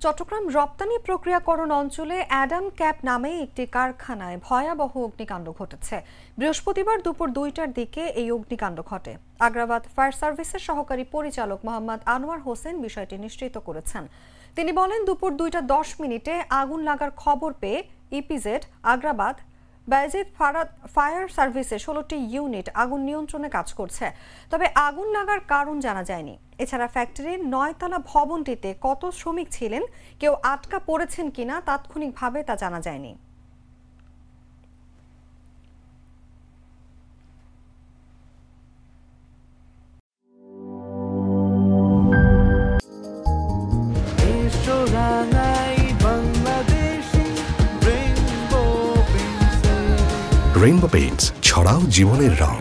চট্টগ্রাম রপ্তানি প্রক্রিয়াকরণ অঞ্চলে অ্যাডাম ক্যাপ নামে একটি কারখানায় ভয়াবহ অগ্নিকাণ্ড ঘটেছে। বৃহস্পতিবার দুপুর 2টার দিকে এই অগ্নিকাণ্ড ঘটে। আগ্রাবাদ ফায়ার সার্ভিসের সহকারী পরিচালক মোহাম্মদ আনোয়ার হোসেন বিষয়টি নিশ্চিত করেছেন। তিনি বলেন, দুপুর 2টা 10 মিনিটে আগুন লাগার খবর পেয়ে ইপিজেড আগ্রাবাদ বাইজিদ ফায়ার সার্ভিসে 16টি ইউনিট আগুন নিয়ন্ত্রণে কাজ করছে। তবে আগুন লাগার কারণ জানা যায়নি। এছাড়া ফ্যাক্টরির 9তলা ভবনটিতে কত শ্রমিক ছিলেন, কেউ আটকা পড়েছেন কিনা তাৎক্ষণিকভাবে তা জানা যায়নি। রেইনবো পেইন্টস, ছড়াও জীবনের রং।